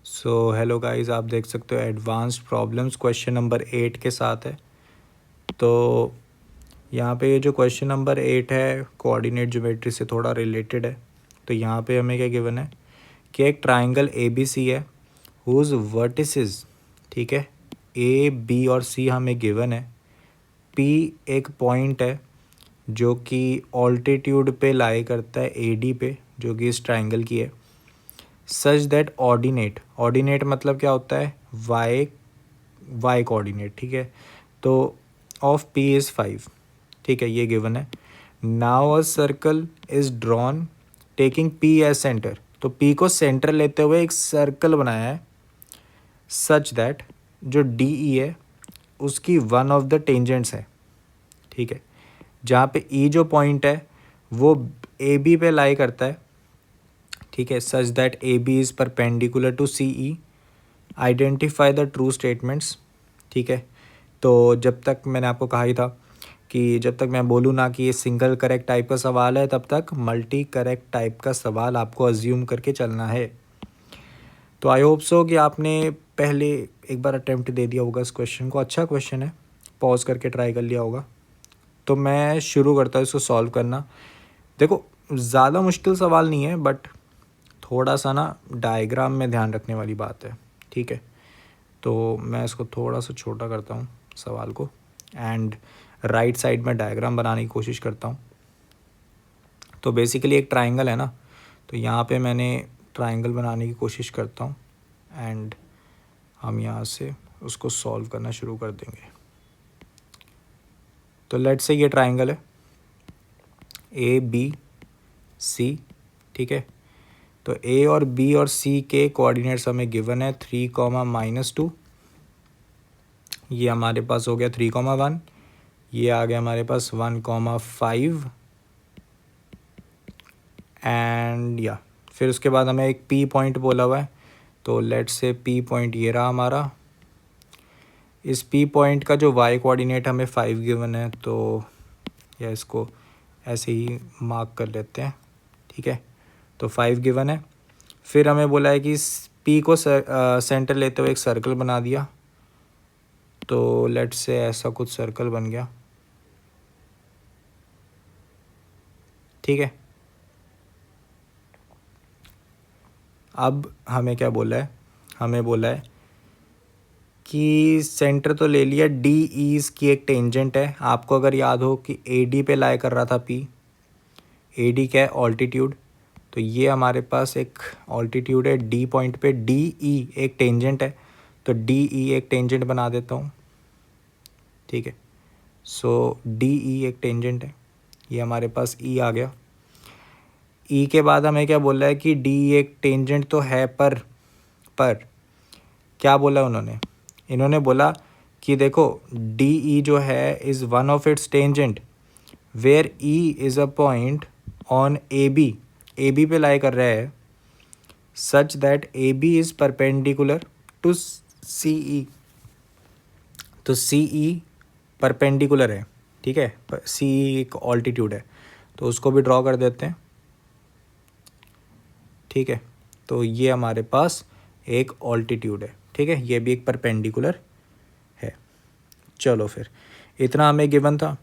So hello guys, आप देख सकते हो एडवांस्ड प्रॉब्लम्स क्वेश्चन नंबर 8 के साथ है। तो यहाँ पे ये जो क्वेश्चन नंबर 8 है कोऑर्डिनेट ज्योमेट्री से थोड़ा रिलेटेड है। तो यहाँ पे हमें क्या गिवन है कि एक ट्राइंगल ए बी सी है हुज वर्टिसेस, ठीक है, ए बी और सी हमें गिवन है। पी एक पॉइंट है जो कि ऑल्टीट्यूड पे लाई करता है ए डी पे, जो कि इस ट्राइंगल की है। सच दैट ऑर्डिनेट मतलब क्या होता है, वाई कोऑर्डिनेट, ठीक है। तो ऑफ पी इज़ 5, ठीक है, ये गिवन है। Now a circle is drawn taking P as centre. तो पी को सेंटर लेते हुए एक सर्कल बनाया है सच दैट जो डी ई है उसकी वन ऑफ द टेंजेंट्स है, ठीक है। जहाँ पे ई जो पॉइंट है वो ए बी पे लाई करता है, ठीक है। Such that A B is perpendicular to C E, identify the true statements, ठीक है। तो जब तक मैंने आपको कहा ही था कि जब तक मैं बोलूँ ना कि ये सिंगल करेक्ट टाइप का सवाल है, तब तक मल्टी करेक्ट टाइप का सवाल आपको अज्यूम करके चलना है। तो आई होप सो कि आपने पहले एक बार अटेम्प्ट दे दिया होगा इस क्वेश्चन को। अच्छा क्वेश्चन है, पॉज करके ट्राई कर लिया होगा। तो मैं शुरू करता हूँ इसको सॉल्व करना। देखो, ज़्यादा मुश्किल सवाल नहीं है, बट थोड़ा सा ना डायग्राम में ध्यान रखने वाली बात है, ठीक है। तो मैं इसको थोड़ा सा छोटा करता हूँ सवाल को, एंड राइट साइड में डायग्राम बनाने की कोशिश करता हूँ। तो बेसिकली एक ट्राइंगल है ना, तो यहाँ पे मैंने ट्राइंगल बनाने की कोशिश करता हूँ, एंड हम यहाँ से उसको सॉल्व करना शुरू कर देंगे। तो लेट्स से ये ट्राइंगल है ए बी सी, ठीक है। तो ए और बी और सी के कोऑर्डिनेट्स हमें गिवन है 3, -2। ये हमारे पास हो गया 3, 1। ये आ गया हमारे पास 1, 5। एंड या फिर उसके बाद हमें एक पी पॉइंट बोला हुआ है। तो लेट्स से पी पॉइंट ये रहा हमारा। इस पी पॉइंट का जो वाई कोऑर्डिनेट हमें 5 गिवन है, तो या इसको ऐसे ही मार्क कर लेते हैं, ठीक है। तो 5 गिवन है। फिर हमें बोला है कि पी को सेंटर लेते हुए एक सर्कल बना दिया। तो लेट्स से ऐसा कुछ सर्कल बन गया, ठीक है। अब हमें क्या बोला है, हमें बोला है कि सेंटर तो ले लिया, डी ईज की एक टेंजेंट है। आपको अगर याद हो कि ए डी पे लाई कर रहा था पी, ए डी क्या है, ऑल्टीट्यूड। तो ये हमारे पास एक ऑल्टीट्यूड है डी पॉइंट पे, डी ई एक टेंजेंट है। तो डी ई एक टेंजेंट बना देता हूँ, ठीक है। सो डी ई एक टेंजेंट है, ये हमारे पास ई आ गया। ई के बाद हमें क्या बोला है कि डी एक टेंजेंट तो है, पर क्या बोला उन्होंने, इन्होंने बोला कि देखो डी ई जो है is one of its tangent where E is a point on A B पे लाई कर रहा है such that A B is perpendicular to C E. तो सी ई परपेंडिकुलर है, ठीक है। सी ई एक ऑल्टीट्यूड है, तो उसको भी ड्रॉ कर देते हैं, ठीक है। तो ये हमारे पास एक ऑल्टीट्यूड है, ठीक है। ये भी एक परपेंडिकुलर है। चलो फिर इतना हमें गिवन था।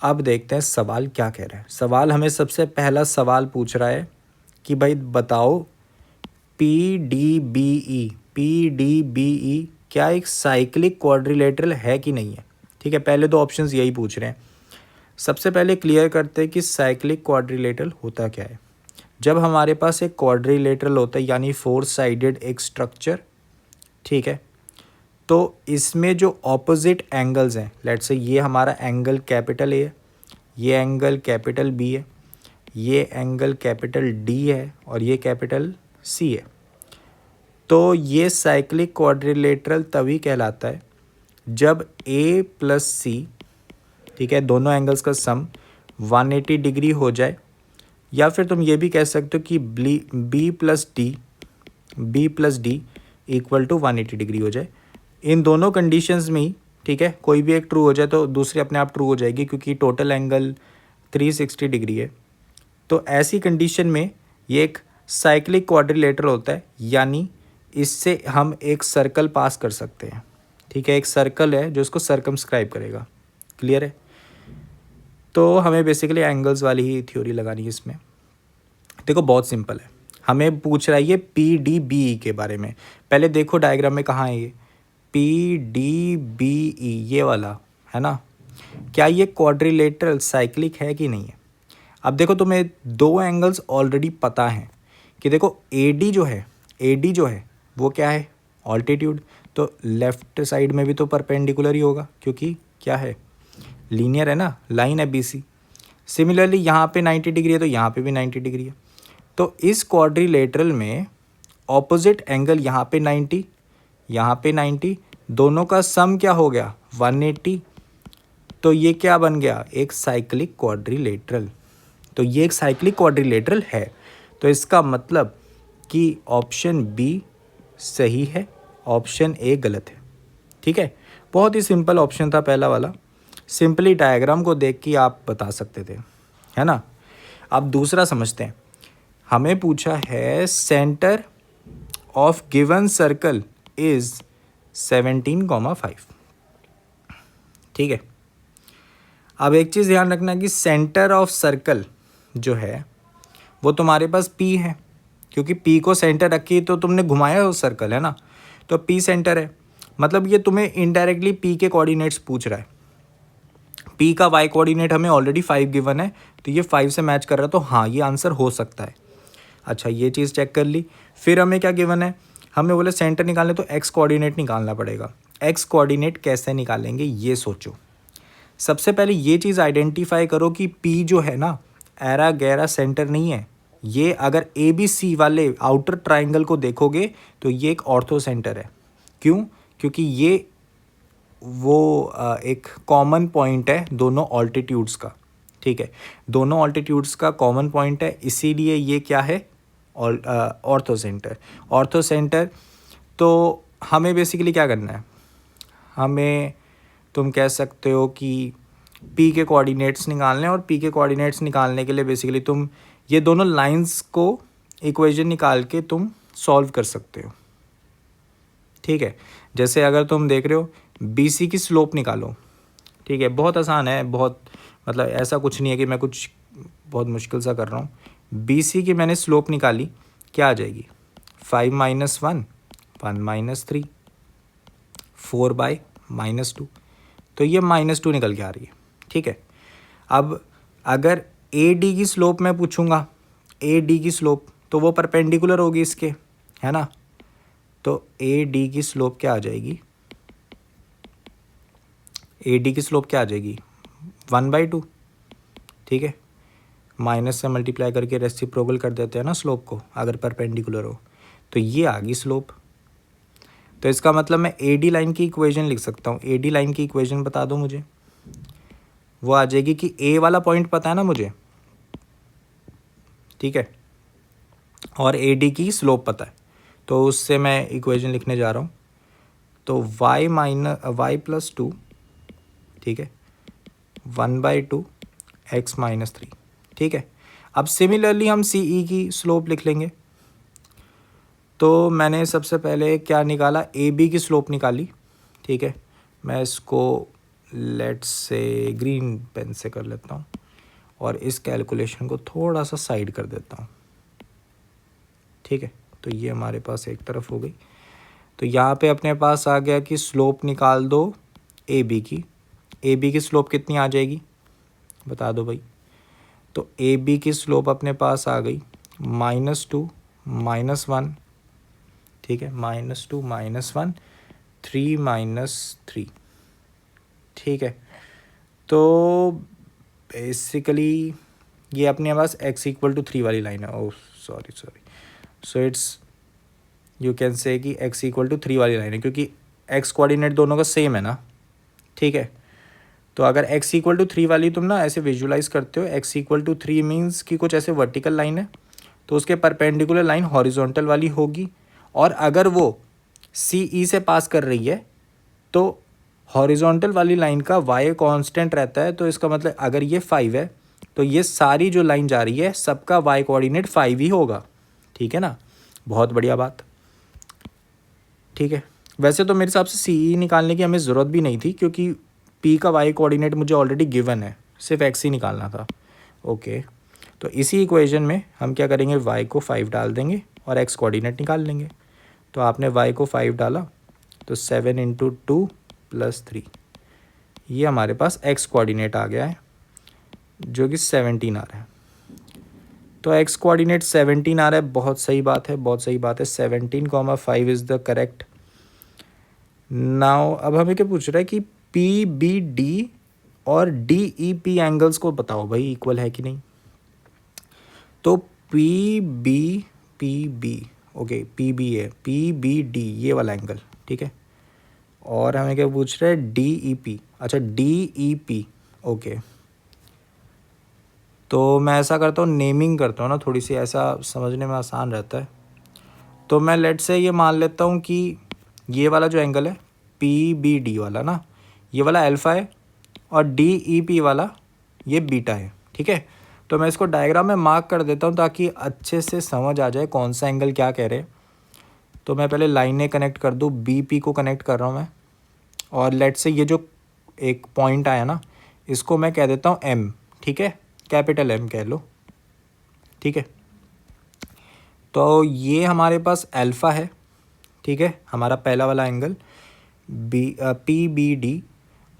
अब देखते हैं सवाल क्या कह रहा है। सवाल हमें सबसे पहला सवाल पूछ रहा है कि भाई बताओ पी डी बी ई क्या एक साइक्लिक क्वाड्रिलेटरल है कि नहीं है, ठीक है। पहले दो ऑप्शंस यही पूछ रहे हैं। सबसे पहले क्लियर करते हैं कि साइक्लिक क्वाड्रिलेटरल होता क्या है। जब हमारे पास एक क्वाड्रिलेटरल होता है यानी 4 साइडेड एक स्ट्रक्चर, ठीक है, तो इसमें जो ऑपोजिट एंगल्स हैं, लेट्स से ये हमारा एंगल कैपिटल ए है, ये एंगल कैपिटल बी है, ये एंगल कैपिटल डी है, और ये कैपिटल सी है। तो ये साइक्लिक क्वाड्रिलेटरल तभी कहलाता है जब ए प्लस सी, ठीक है, दोनों एंगल्स का सम 180 डिग्री हो जाए, या फिर तुम ये भी कह सकते हो कि B plus D equal to 180 degree हो जाए। इन दोनों कंडीशंस में ही, ठीक है, कोई भी एक ट्रू हो जाए तो दूसरी अपने आप ट्रू हो जाएगी, क्योंकि टोटल एंगल 360 डिग्री है। तो ऐसी कंडीशन में ये एक साइक्लिक क्वाड्रिलेटरल होता है, यानी इससे हम एक सर्कल पास कर सकते हैं, ठीक है, एक सर्कल है जो इसको सर्कमस्क्राइब करेगा। क्लियर है? तो हमें बेसिकली एंगल्स वाली ही थ्योरी लगानी है इसमें। देखो बहुत सिंपल है, हमें पूछ रहा है ये पी डी बी ई के बारे में। पहले देखो डायग्राम में कहाँ है ये पी डी बी ई, ये वाला है ना। क्या ये क्वाड्रिलेटरल साइक्लिक है कि नहीं है? अब देखो तुम्हें दो एंगल्स ऑलरेडी पता हैं कि देखो AD जो है वो क्या है, ऑल्टीट्यूड। तो लेफ्ट साइड में भी तो परपेंडिकुलर ही होगा क्योंकि क्या है, लीनियर है ना, लाइन है BC। सिमिलरली यहाँ पे 90 डिग्री है तो यहाँ पे भी 90 डिग्री है। तो इस क्वाड्रिलेटरल में ऑपोजिट एंगल यहाँ पे 90, यहाँ पे 90, दोनों का सम क्या हो गया 180। तो ये क्या बन गया, एक साइक्लिक क्वाड्रिलेटरल। तो ये एक साइक्लिक क्वाड्रिलेटरल है। तो इसका मतलब कि ऑप्शन बी सही है, ऑप्शन ए गलत है। ठीक है, बहुत ही सिंपल ऑप्शन था पहला वाला, सिंपली डायग्राम को देख के आप बता सकते थे, है ना। अब दूसरा समझते हैं। हमें पूछा है centre of given circle is 17,5। ठीक है, अब एक चीज़ ध्यान रखना कि सेंटर ऑफ सर्कल जो है वो तुम्हारे पास P है, क्योंकि P को सेंटर रखी तो तुमने घुमाया वो सर्कल, है ना। तो P सेंटर है, मतलब ये तुम्हें इनडायरेक्टली P के कोऑर्डिनेट्स पूछ रहा है। P का y कोऑर्डिनेट हमें ऑलरेडी 5 गिवन है, तो ये 5 से मैच कर रहा है, तो हाँ ये आंसर हो सकता है। अच्छा, ये चीज़ चेक कर ली। फिर हमें क्या गिवन है, हमें बोले सेंटर निकालने, तो x कोऑर्डिनेट निकालना पड़ेगा। x कोऑर्डिनेट कैसे निकालेंगे ये सोचो। सबसे पहले ये चीज़ आइडेंटिफाई करो कि P जो है ना एरा गैरा सेंटर नहीं है। ये अगर ABC वाले आउटर ट्राइंगल को देखोगे तो ये एक ऑर्थो सेंटर है। क्यों? क्योंकि ये वो एक कॉमन पॉइंट है दोनों ऑल्टीट्यूड्स का। ठीक है, दोनों ऑल्टीट्यूड्स का कॉमन पॉइंट है, इसीलिए ये क्या है, ऑर्थो सेंटर। ऑर्थो सेंटर, तो हमें बेसिकली क्या करना है, हमें तुम कह सकते हो कि P के कोऑर्डिनेट्स निकालने, और P के कोऑर्डिनेट्स निकालने के लिए बेसिकली तुम ये दोनों लाइंस को इक्वेशन निकाल के तुम सॉल्व कर सकते हो। ठीक है, जैसे अगर तुम देख रहे हो BC की स्लोप निकालो। ठीक है, बहुत आसान है, बहुत मतलब ऐसा कुछ नहीं है कि मैं कुछ बहुत मुश्किल सा कर रहा हूँ। BC की मैंने स्लोप निकाली, क्या आ जाएगी 5 - 1, 1 - 3, 4 - -2, तो ये -2 निकल के आ रही है। ठीक है, अब अगर AD की स्लोप मैं पूछूंगा, AD की स्लोप तो वो परपेंडिकुलर होगी इसके, है ना। तो AD की स्लोप क्या आ जाएगी, AD की स्लोप क्या आ जाएगी 1/2। ठीक है, माइनस से मल्टीप्लाई करके रेसिप्रोकल कर देते हैं ना स्लोप को, अगर परपेंडिकुलर हो तो ये आ गई स्लोप। तो इसका मतलब मैं AD लाइन की इक्वेशन लिख सकता हूँ। AD लाइन की इक्वेशन बता दो मुझे, वो आ जाएगी कि A वाला पॉइंट पता है ना मुझे, ठीक है, और AD की स्लोप पता है, तो उससे मैं इक्वेशन लिखने जा रहा हूँ। तो y + 2, ठीक है, 1/2 x - 3। ठीक है, अब सिमिलरली हम CE की स्लोप लिख लेंगे। तो मैंने सबसे पहले क्या निकाला, AB की स्लोप निकाली। ठीक है, मैं इसको लेट्स से ग्रीन पेन से कर लेता हूँ और इस कैलकुलेशन को थोड़ा सा साइड कर देता हूँ। ठीक है, तो ये हमारे पास एक तरफ हो गई। तो यहाँ पे अपने पास आ गया कि स्लोप निकाल दो AB की। AB की स्लोप कितनी आ जाएगी बता दो भाई। तो AB की स्लोप अपने पास आ गई -2 - 1, ठीक है, -2 - 1, 3 - 3। ठीक है, तो बेसिकली ये अपने पास x = 3 वाली लाइन है। Oh sorry, so it's you can say कि x = 3 वाली लाइन है, क्योंकि x कोऑर्डिनेट दोनों का सेम है ना। ठीक है, तो अगर x = 3 वाली तुम ना ऐसे विजुलाइज करते हो, x = 3 मीन्स कि कुछ ऐसे वर्टिकल लाइन है, तो उसके परपेंडिकुलर लाइन हॉरिजॉन्टल वाली होगी, और अगर वो CE से पास कर रही है तो हॉरिजॉन्टल वाली लाइन का y कांस्टेंट रहता है। तो इसका मतलब अगर ये 5 है तो ये सारी जो लाइन जा रही है सबका y कोऑर्डिनेट 5 ही होगा। ठीक है ना, बहुत बढ़िया बात। ठीक है। वैसे तो मेरे हिसाब से सी ई निकालने की हमें ज़रूरत भी नहीं थी, क्योंकि पी का वाई कोऑर्डिनेट मुझे ऑलरेडी गिवन है, सिर्फ एक्स ही निकालना था। ओके, तो इसी इक्वेशन में हम क्या करेंगे, वाई को 5 डाल देंगे और एक्स कोऑर्डिनेट निकाल लेंगे। तो आपने वाई को 5 डाला तो 7 इंटू 2 प्लस 3, ये हमारे पास एक्स कोऑर्डिनेट आ गया है जो कि 17 आ रहा है। तो एक्स कोऑर्डिनेट 17 आ रहा है, बहुत सही बात है, बहुत सही बात है। 17,5 इज़ द करेक्ट। नाउ अब हमें क्या पूछ रहा है कि पी बी डी और डी ई पी एंगल्स को बताओ भाई इक्वल है कि नहीं। तो P B okay, P B है, पी बी डी ये वाला एंगल, ठीक है। और हमें क्या पूछ रहा है, डी ई पी, अच्छा डी ई पी, ओके। तो मैं ऐसा करता हूँ, नेमिंग करता हूँ ना, थोड़ी सी ऐसा समझने में आसान रहता है। तो मैं लेट से ये मान लेता हूँ कि ये वाला जो एंगल है पी बी डी वाला ना, ये वाला अल्फ़ा है और डी ई पी वाला ये बीटा है, ठीक है। तो मैं इसको डायग्राम में मार्क कर देता हूँ ताकि अच्छे से समझ आ जाए कौन सा एंगल क्या कह रहे हैं। तो मैं पहले लाइनें कनेक्ट कर दूँ, बी पी को कनेक्ट कर रहा हूँ मैं, और लेट से ये जो एक पॉइंट आया ना, इसको मैं कह देता हूँ एम, ठीक है, कैपिटल एम कह लो, ठीक है। तो ये हमारे पास अल्फ़ा है, ठीक है, हमारा पहला वाला एंगल पी बी डी,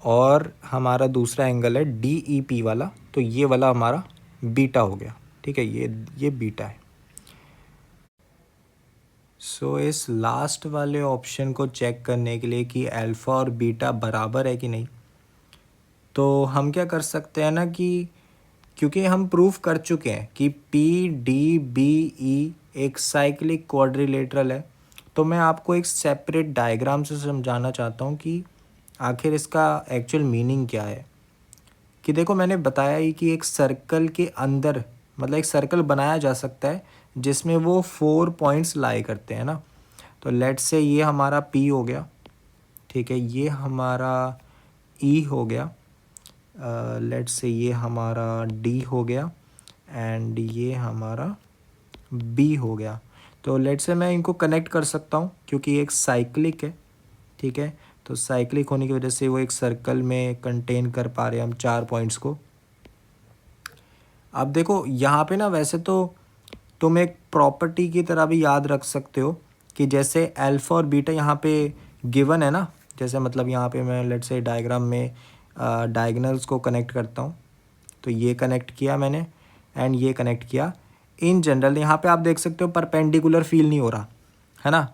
और हमारा दूसरा एंगल है डी ई पी वाला, तो ये वाला हमारा बीटा हो गया, ठीक है, ये बीटा है। सो इस लास्ट वाले ऑप्शन को चेक करने के लिए कि अल्फ़ा और बीटा बराबर है कि नहीं, तो हम क्या कर सकते हैं ना कि क्योंकि हम प्रूफ कर चुके हैं कि पी डी बी ई एक साइक्लिक क्वाड्रिलेटरल है, तो मैं आपको एक सेपरेट डायग्राम से समझाना चाहता हूँ कि आखिर इसका एक्चुअल मीनिंग क्या है। कि देखो मैंने बताया ही कि एक सर्कल के अंदर, मतलब एक सर्कल बनाया जा सकता है जिसमें वो 4 पॉइंट्स लाई करते हैं ना। तो लेट से ये हमारा पी हो गया, ठीक है, ये हमारा ई हो गया, लेट से ये हमारा डी हो गया, एंड ये हमारा बी हो गया। तो लेट से मैं इनको कनेक्ट कर सकता हूँ क्योंकि एक साइक्लिक है, ठीक है। तो साइक्लिक होने की वजह से वो एक सर्कल में कंटेन कर पा रहे हैं हम 4 पॉइंट्स को। अब देखो यहाँ पे ना, वैसे तो तुम एक प्रॉपर्टी की तरह भी याद रख सकते हो कि जैसे अल्फ़ा और बीटा यहाँ पे गिवन है ना, जैसे मतलब यहाँ पे मैं लेट से डायग्राम में डायगोनल्स को कनेक्ट करता हूँ, तो ये कनेक्ट किया मैंने एंड ये कनेक्ट किया। इन जनरल यहाँ पे आप देख सकते हो परपेंडिकुलर फील नहीं हो रहा है ना,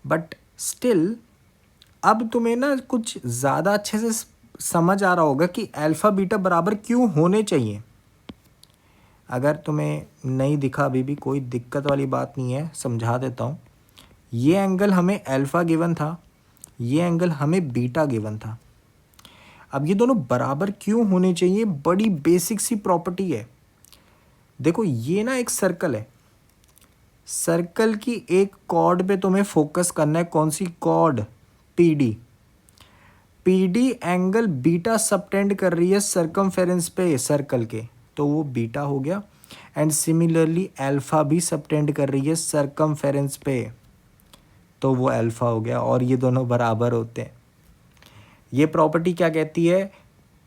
बट स्टिल अब तुम्हें ना कुछ ज़्यादा अच्छे से समझ आ रहा होगा कि अल्फ़ा बीटा बराबर क्यों होने चाहिए। अगर तुम्हें नहीं दिखा अभी भी कोई दिक्कत वाली बात नहीं है, समझा देता हूँ। ये एंगल हमें अल्फ़ा गिवन था, ये एंगल हमें बीटा गिवन था। अब ये दोनों बराबर क्यों होने चाहिए, बड़ी बेसिक सी प्रॉपर्टी है। देखो ये ना एक सर्कल है, सर्कल की एक कॉर्ड पे तुम्हें फोकस करना है। कौन सी chord, P D. P D angle beta subtend कर रही है सर्कमफेरेंस पे सर्कल के, तो वो बीटा हो गया। एंड सिमिलरली अल्फ़ा भी सबटेंड कर रही है सर्कमफेरेंस पे, तो वो अल्फ़ा हो गया, और ये दोनों बराबर होते हैं। ये प्रॉपर्टी क्या कहती है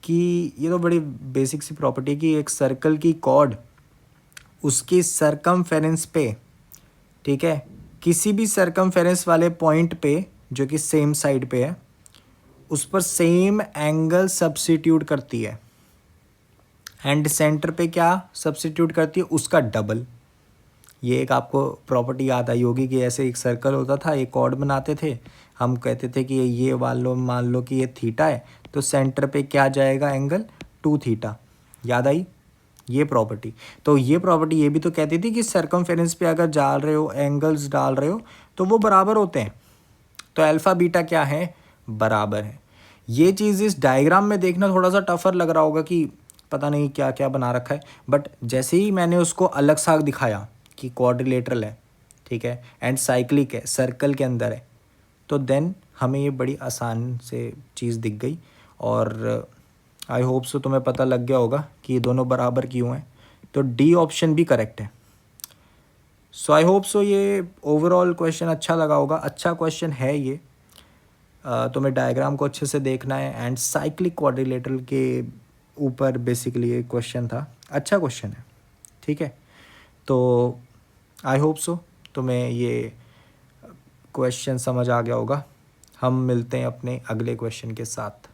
कि ये तो बड़ी बेसिक सी प्रॉपर्टी है कि एक सर्कल की कॉर्ड उसकी सर्कमफेरेंस पे, ठीक है, किसी भी सर्कमफेरेंस वाले पॉइंट पे जो कि सेम साइड पे है, उस पर सेम एंगल सब्स्टिट्यूट करती है। एंड सेंटर पे क्या सब्स्टिट्यूट करती है, उसका डबल। ये एक आपको प्रॉपर्टी याद आई होगी कि ऐसे एक सर्कल होता था, एक कॉर्ड बनाते थे, हम कहते थे कि ये मान लो कि ये थीटा है, तो सेंटर पे क्या जाएगा एंगल, 2 थीटा। याद आई ये प्रॉपर्टी। तो ये प्रॉपर्टी ये भी तो कहती थी कि सर्कमफेरेंस पे अगर डाल रहे हो, एंगल्स डाल रहे हो, तो वो बराबर होते हैं। तो अल्फ़ा बीटा क्या है, बराबर है। ये चीज़ इस डायग्राम में देखना थोड़ा सा टफर लग रहा होगा कि पता नहीं क्या क्या बना रखा है, बट जैसे ही मैंने उसको अलग सा दिखाया कि क्वाड्रिलेटरल है, ठीक है, एंड साइक्लिक है, सर्कल के अंदर है, तो देन हमें ये बड़ी आसान से चीज़ दिख गई। और आई होप सो तुम्हें पता लग गया होगा कि ये दोनों बराबर क्यों हैं। तो डी ऑप्शन भी करेक्ट है। सो आई होप सो ये ओवरऑल क्वेश्चन अच्छा लगा होगा। अच्छा क्वेश्चन है ये। तुम्हें डायग्राम को अच्छे से देखना है एंड साइक्लिक क्वाड्रिलेटरल के ऊपर बेसिकली ये क्वेश्चन था। अच्छा क्वेश्चन है, ठीक है। तो आई होप सो तुम्हें ये क्वेश्चन समझ आ गया होगा। हम मिलते हैं अपने अगले क्वेश्चन के साथ।